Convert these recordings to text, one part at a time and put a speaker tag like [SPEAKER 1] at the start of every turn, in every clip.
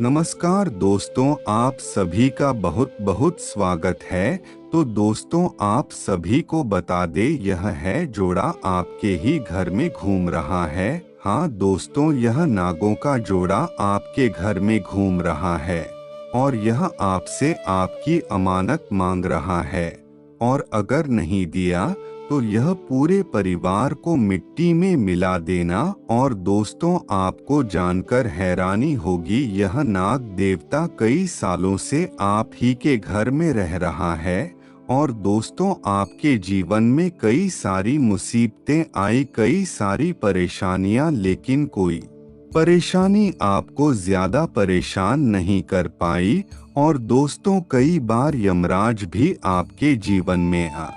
[SPEAKER 1] नमस्कार दोस्तों, आप सभी का बहुत बहुत स्वागत है। तो दोस्तों, आप सभी को बता दे, यह है जोड़ा आपके ही घर में घूम रहा है। हाँ दोस्तों, यह नागों का जोड़ा आपके घर में घूम रहा है और यह आपसे आपकी अमानत मांग रहा है, और अगर नहीं दिया तो यह पूरे परिवार को मिट्टी में मिला देना। और दोस्तों, आपको जानकर हैरानी होगी, यह नाग देवता कई सालों से आप ही के घर में रह रहा है। और दोस्तों, आपके जीवन में कई सारी मुसीबतें आई, कई सारी परेशानियां, लेकिन कोई परेशानी आपको ज्यादा परेशान नहीं कर पाई। और दोस्तों, कई बार यमराज भी आपके जीवन में आ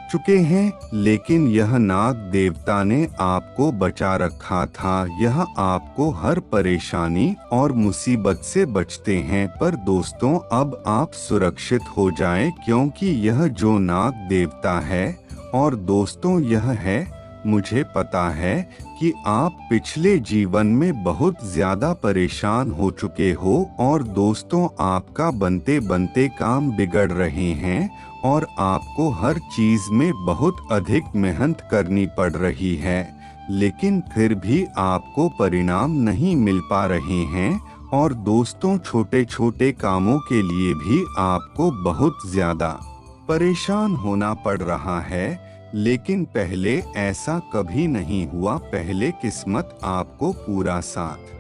[SPEAKER 1] चुके हैं, लेकिन यह नाग देवता ने आपको बचा रखा था। यह आपको हर परेशानी और मुसीबत से बचते हैं। पर दोस्तों, अब आप सुरक्षित हो जाएं, क्योंकि यह जो नाग देवता है, और दोस्तों यह है, मुझे पता है कि आप पिछले जीवन में बहुत ज्यादा परेशान हो चुके हो, और दोस्तों आपका बनते बनते काम बिगड़ रहे हैं और आपको हर चीज में बहुत अधिक मेहनत करनी पड़ रही है, लेकिन फिर भी आपको परिणाम नहीं मिल पा रहे हैं। और दोस्तों, छोटे छोटे कामों के लिए भी आपको बहुत ज्यादा परेशान होना पड़ रहा है, लेकिन पहले ऐसा कभी नहीं हुआ। पहले किस्मत आपको पूरा साथ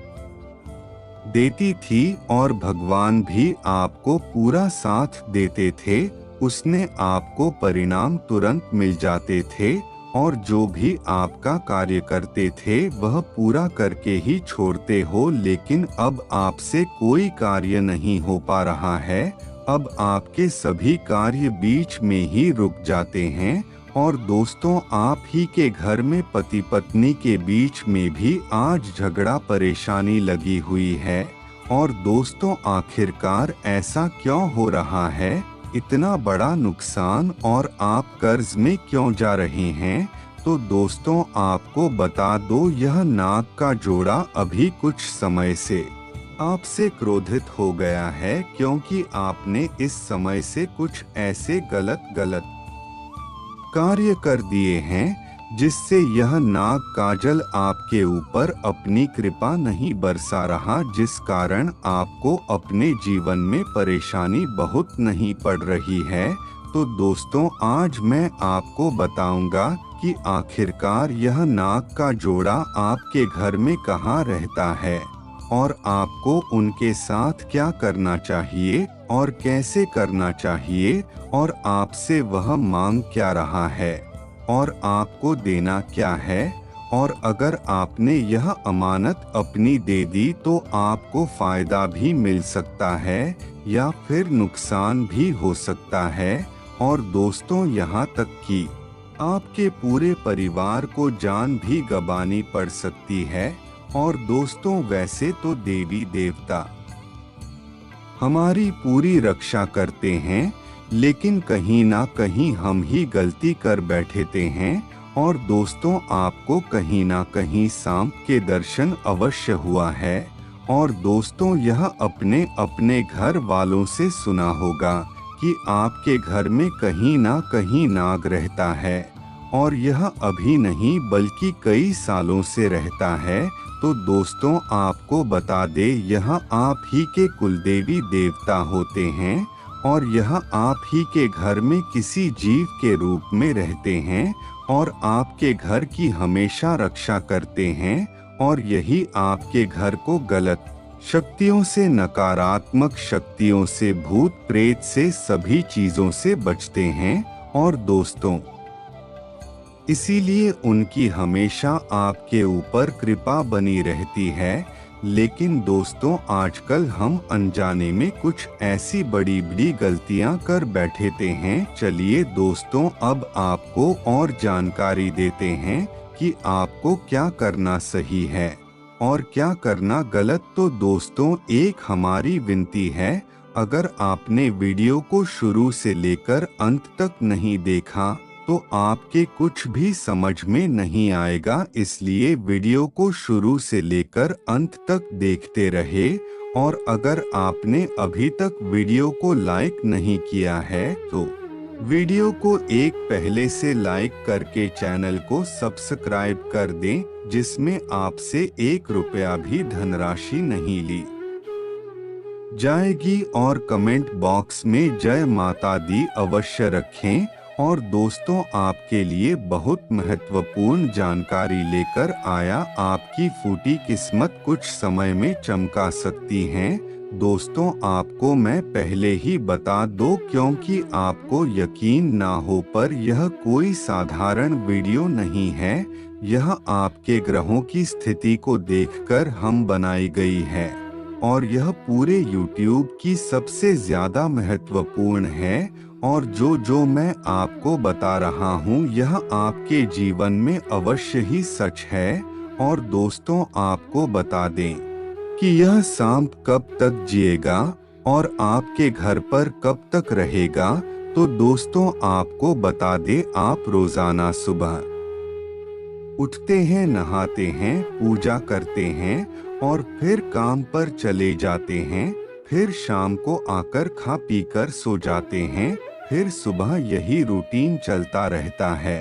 [SPEAKER 1] देती थी और भगवान भी आपको पूरा साथ देते थे। उसने आपको परिणाम तुरंत मिल जाते थे, और जो भी आपका कार्य करते थे वह पूरा करके ही छोड़ते हो। लेकिन अब आपसे कोई कार्य नहीं हो पा रहा है। अब आपके सभी कार्य बीच में ही रुक जाते हैं। और दोस्तों, आप ही के घर में पति पत्नी के बीच में भी आज झगड़ा परेशानी लगी हुई है। और दोस्तों, आखिरकार ऐसा क्यों हो रहा है? इतना बड़ा नुकसान, और आप कर्ज में क्यों जा रहे हैं? तो दोस्तों, आपको बता दो, यह नाग का जोड़ा अभी कुछ समय से आपसे क्रोधित हो गया है, क्योंकि आपने इस समय से कुछ ऐसे गलत कार्य कर दिए हैं जिससे यह नाग काजल आपके ऊपर अपनी कृपा नहीं बरसा रहा, जिस कारण आपको अपने जीवन में परेशानी बहुत नहीं पड़ रही है। तो दोस्तों, आज मैं आपको बताऊंगा कि आखिरकार यह नाग का जोड़ा आपके घर में कहाँ रहता है, और आपको उनके साथ क्या करना चाहिए और कैसे करना चाहिए, और आपसे वह मांग क्या रहा है और आपको देना क्या है। और अगर आपने यह अमानत अपनी दे दी तो आपको फायदा भी मिल सकता है या फिर नुकसान भी हो सकता है। और दोस्तों, यहाँ तक कि आपके पूरे परिवार को जान भी गंवानी पड़ सकती है। और दोस्तों, वैसे तो देवी देवता हमारी पूरी रक्षा करते हैं, लेकिन कहीं ना कहीं हम ही गलती कर बैठते हैं। और दोस्तों, आपको कहीं ना कहीं सांप के दर्शन अवश्य हुआ है। और दोस्तों, यह अपने अपने घर वालों से सुना होगा कि आपके घर में कहीं ना कहीं नाग रहता है, और यह अभी नहीं बल्कि कई सालों से रहता है। तो दोस्तों, आपको बता दे, यह आप ही के कुलदेवी देवता होते हैं, और यह आप ही के घर में किसी जीव के रूप में रहते हैं, और आपके घर की हमेशा रक्षा करते हैं। और यही आपके घर को गलत शक्तियों से, नकारात्मक शक्तियों से, भूत प्रेत से, सभी चीजों से बचते हैं। और दोस्तों, इसीलिए उनकी हमेशा आपके ऊपर कृपा बनी रहती है। लेकिन दोस्तों, आजकल हम अनजाने में कुछ ऐसी बड़ी बड़ी गलतियां कर बैठते हैं। चलिए दोस्तों, अब आपको और जानकारी देते हैं कि आपको क्या करना सही है और क्या करना गलत। तो दोस्तों, एक हमारी विनती है, अगर आपने वीडियो को शुरू से लेकर अंत तक नहीं देखा तो आपके कुछ भी समझ में नहीं आएगा। इसलिए वीडियो को शुरू से लेकर अंत तक देखते रहे। और अगर आपने अभी तक वीडियो को लाइक नहीं किया है तो वीडियो को एक पहले से लाइक करके चैनल को सब्सक्राइब कर दें, जिसमें आपसे 1 रुपया भी धनराशि नहीं ली जाएगी। और कमेंट बॉक्स में जय माता दी अवश्य रखें। और दोस्तों, आपके लिए बहुत महत्वपूर्ण जानकारी लेकर आया। आपकी फूटी किस्मत कुछ समय में चमका सकती है। दोस्तों, आपको मैं पहले ही बता दूं, क्योंकि आपको यकीन ना हो, पर यह कोई साधारण वीडियो नहीं है। यह आपके ग्रहों की स्थिति को देखकर हम बनाई गई है। और यह पूरे YouTube की सबसे ज्यादा महत्वपूर्ण है। और जो मैं आपको बता रहा हूँ, यह आपके जीवन में अवश्य ही सच है। और दोस्तों, आपको बता दें कि यह सांप कब तक जिएगा और आपके घर पर कब तक रहेगा। तो दोस्तों, आपको बता दें, आप रोजाना सुबह उठते हैं, नहाते हैं, पूजा करते हैं और फिर काम पर चले जाते हैं। फिर शाम को आकर खा पीकर सो जाते हैं। फिर सुबह यही रूटीन चलता रहता है।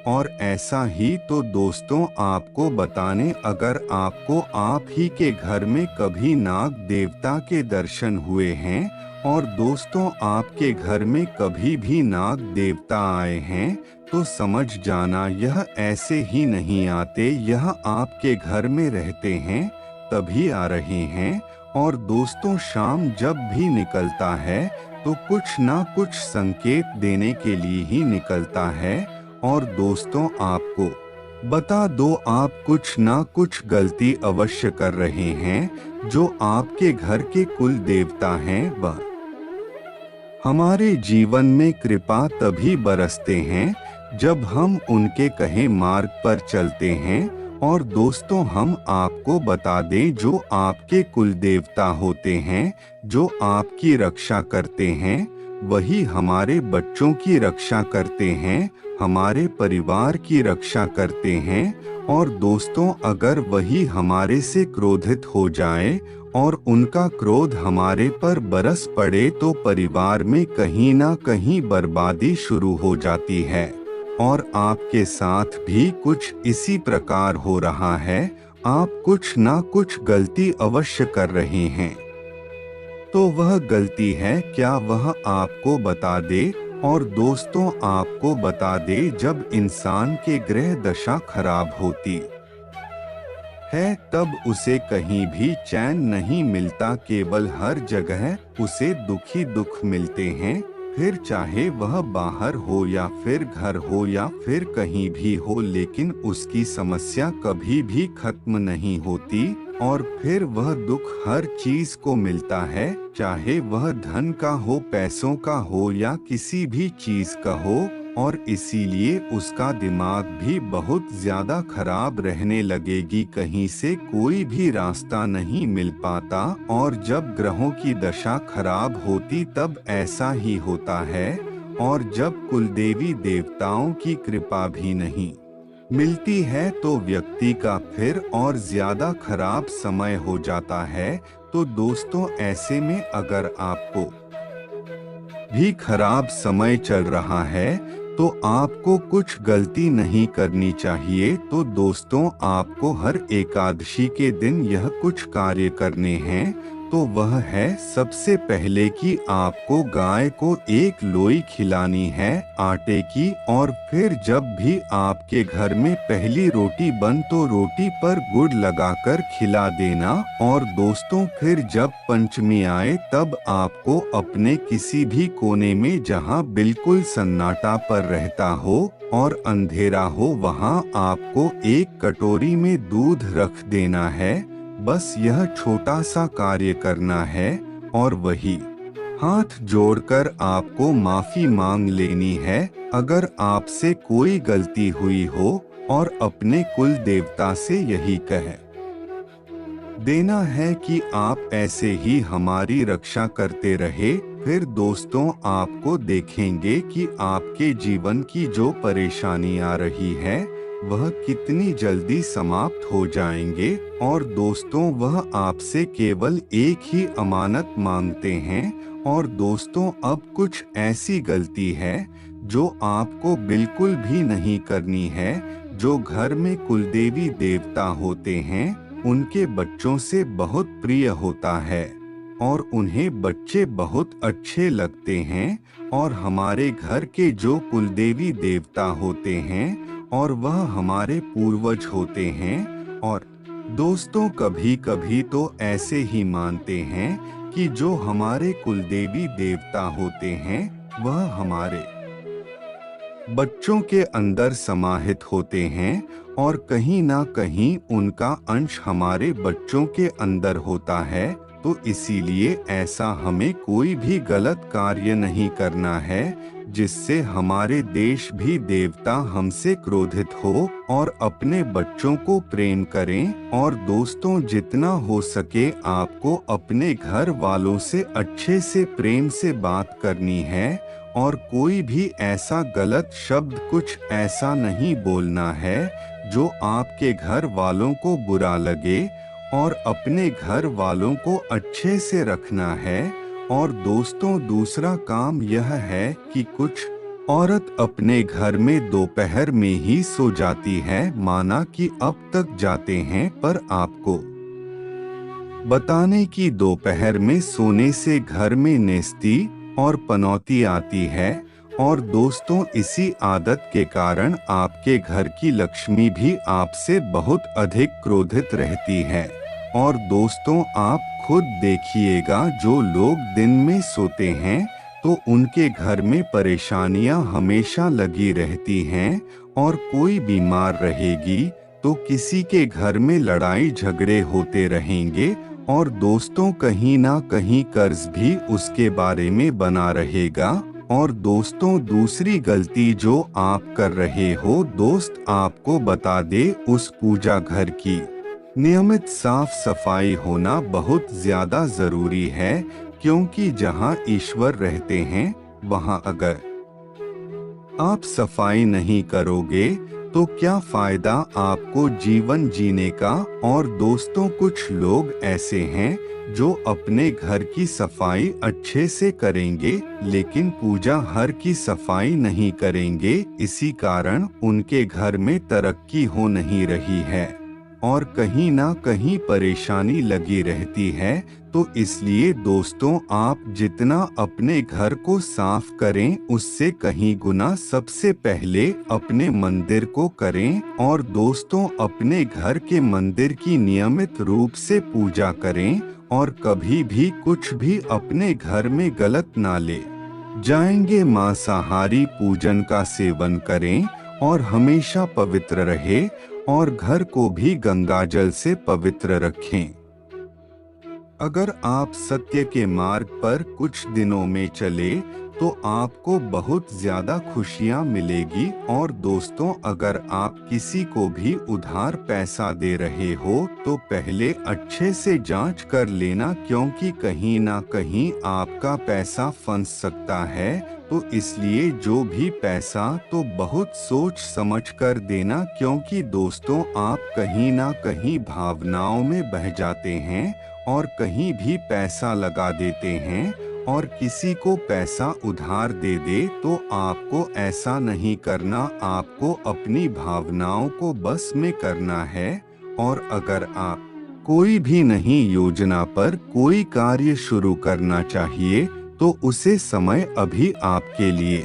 [SPEAKER 1] और ऐसा ही तो दोस्तों, आपको बताने, अगर आपको आप ही के घर में कभी नाग देवता के दर्शन हुए हैं और दोस्तों आपके घर में कभी भी नाग देवता आए हैं, तो समझ जाना यह ऐसे ही नहीं आते, यह आपके घर में रहते हैं तभी आ रहे हैं। और दोस्तों, शाम जब भी निकलता है तो कुछ ना कुछ संकेत देने के लिए ही निकलता है। और दोस्तों, आपको बता दो, आप कुछ ना कुछ गलती अवश्य कर रहे हैं। जो आपके घर के कुल देवता हैं, वह हमारे जीवन में कृपा तभी बरसते हैं जब हम उनके कहे मार्ग पर चलते हैं। और दोस्तों, हम आपको बता दें, जो आपके कुल देवता होते हैं, जो आपकी रक्षा करते हैं, वही हमारे बच्चों की रक्षा करते हैं, हमारे परिवार की रक्षा करते हैं। और दोस्तों, अगर वही हमारे से क्रोधित हो जाए और उनका क्रोध हमारे पर बरस पड़े, तो परिवार में कहीं ना कहीं बर्बादी शुरू हो जाती है। और आपके साथ भी कुछ इसी प्रकार हो रहा है। आप कुछ ना कुछ गलती अवश्य कर रहे हैं। तो वह गलती है क्या, वह आपको बता दे। और दोस्तों, आपको बता दे, जब इंसान के ग्रह दशा खराब होती है, तब उसे कहीं भी चैन नहीं मिलता। केवल हर जगह उसे दुखी दुख मिलते हैं। फिर चाहे वह बाहर हो या फिर घर हो या फिर कहीं भी हो, लेकिन उसकी समस्या कभी भी खत्म नहीं होती। और फिर वह दुख हर चीज को मिलता है, चाहे वह धन का हो, पैसों का हो या किसी भी चीज का हो। और इसीलिए उसका दिमाग भी बहुत ज्यादा खराब रहने लगेगी, कहीं से कोई भी रास्ता नहीं मिल पाता। और जब ग्रहों की दशा खराब होती तब ऐसा ही होता है। और जब कुलदेवी देवताओं की कृपा भी नहीं मिलती है, तो व्यक्ति का फिर और ज्यादा खराब समय हो जाता है। तो दोस्तों, ऐसे में अगर आपको भी खराब समय चल रहा है, तो आपको कुछ गलती नहीं करनी चाहिए। तो दोस्तों, आपको हर एकादशी के दिन यह कुछ कार्य करने हैं। तो वह है, सबसे पहले कि आपको गाय को 1 लोई खिलानी है आटे की। और फिर जब भी आपके घर में पहली रोटी बन, तो रोटी पर गुड़ लगाकर खिला देना। और दोस्तों, फिर जब पंचमी आए, तब आपको अपने किसी भी कोने में जहां बिल्कुल सन्नाटा पर रहता हो और अंधेरा हो, वहां आपको 1 कटोरी में दूध रख देना है। बस यह छोटा सा कार्य करना है। और वही हाथ जोड़कर आपको माफी मांग लेनी है अगर आपसे कोई गलती हुई हो, और अपने कुल देवता से यही कह देना है कि आप ऐसे ही हमारी रक्षा करते रहे। फिर दोस्तों आपको देखेंगे कि आपके जीवन की जो परेशानी आ रही है वह कितनी जल्दी समाप्त हो जाएंगे। और दोस्तों वह आपसे केवल एक ही अमानत मांगते हैं। और दोस्तों अब कुछ ऐसी गलती है जो आपको बिल्कुल भी नहीं करनी है। जो घर में कुलदेवी देवता होते हैं उनके बच्चों से बहुत प्रिय होता है और उन्हें बच्चे बहुत अच्छे लगते हैं। और हमारे घर के जो कुलदेवी देवता होते हैं और वह हमारे पूर्वज होते हैं। और दोस्तों कभी कभी तो ऐसे ही मानते हैं कि जो हमारे कुलदेवी देवता होते हैं वह हमारे बच्चों के अंदर समाहित होते हैं और कहीं ना कहीं उनका अंश हमारे बच्चों के अंदर होता है। तो इसीलिए ऐसा हमें कोई भी गलत कार्य नहीं करना है जिससे हमारे देश भी देवता हमसे क्रोधित हो और अपने बच्चों को प्रेम करें। और दोस्तों जितना हो सके आपको अपने घर वालों से अच्छे से प्रेम से बात करनी है और कोई भी ऐसा गलत शब्द कुछ ऐसा नहीं बोलना है जो आपके घर वालों को बुरा लगे। और अपने घर वालों को अच्छे से रखना है। और दोस्तों दूसरा काम यह है कि कुछ औरत अपने घर में दोपहर में ही सो जाती है, माना कि अब तक जाते हैं, पर आपको बताने की दोपहर में सोने से घर में नेस्ती और पनौती आती है। और दोस्तों इसी आदत के कारण आपके घर की लक्ष्मी भी आपसे बहुत अधिक क्रोधित रहती है। और दोस्तों आप खुद देखिएगा जो लोग दिन में सोते हैं तो उनके घर में परेशानियां हमेशा लगी रहती हैं। और कोई बीमार रहेगी तो किसी के घर में लड़ाई झगड़े होते रहेंगे। और दोस्तों कहीं ना कहीं कर्ज भी उसके बारे में बना रहेगा। और दोस्तों दूसरी गलती जो आप कर रहे हो दोस्त आपको बता दे, उस पूजा घर की नियमित साफ सफाई होना बहुत ज्यादा जरूरी है। क्योंकि जहां ईश्वर रहते हैं वहां अगर आप सफाई नहीं करोगे तो क्या फायदा आपको जीवन जीने का। और दोस्तों कुछ लोग ऐसे हैं जो अपने घर की सफाई अच्छे से करेंगे लेकिन पूजा घर की सफाई नहीं करेंगे। इसी कारण उनके घर में तरक्की हो नहीं रही है और कहीं ना कहीं परेशानी लगी रहती है। तो इसलिए दोस्तों आप जितना अपने घर को साफ करें उससे कहीं गुना सबसे पहले अपने मंदिर को करें। और दोस्तों अपने घर के मंदिर की नियमित रूप से पूजा करें और कभी भी कुछ भी अपने घर में गलत ना ले जाएंगे। मांसाहारी पूजन का सेवन करें और हमेशा पवित्र रहे और घर को भी गंगाजल से पवित्र रखें। अगर आप सत्य के मार्ग पर कुछ दिनों में चले तो आपको बहुत ज्यादा खुशियां मिलेगी। और दोस्तों अगर आप किसी को भी उधार पैसा दे रहे हो तो पहले अच्छे से जांच कर लेना, क्योंकि कहीं ना कहीं आपका पैसा फंस सकता है। तो इसलिए जो भी पैसा तो बहुत सोच समझ कर देना, क्योंकि दोस्तों आप कहीं ना कहीं भावनाओं में बह जाते हैं और कहीं भी पैसा लगा देते हैं। और किसी को पैसा उधार दे दे तो आपको ऐसा नहीं करना, आपको अपनी भावनाओं को बस में करना है। और अगर आप कोई भी नई योजना पर कोई कार्य शुरू करना चाहिए तो उसे समय अभी आपके लिए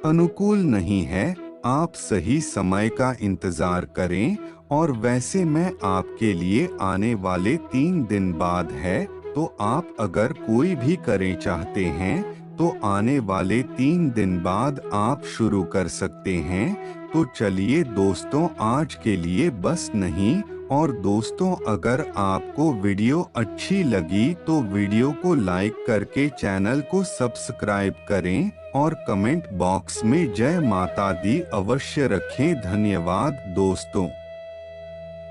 [SPEAKER 1] अनुकूल नहीं है। आप सही समय का इंतजार करें। और वैसे मैं आपके लिए आने वाले 3 दिन बाद है, तो आप अगर कोई भी करें चाहते हैं तो आने वाले 3 दिन बाद आप शुरू कर सकते हैं। तो चलिए दोस्तों आज के लिए बस नहीं। और दोस्तों अगर आपको वीडियो अच्छी लगी तो वीडियो को लाइक करके चैनल को सब्सक्राइब करें और कमेंट बॉक्स में जय माता दी अवश्य रखें। धन्यवाद दोस्तों।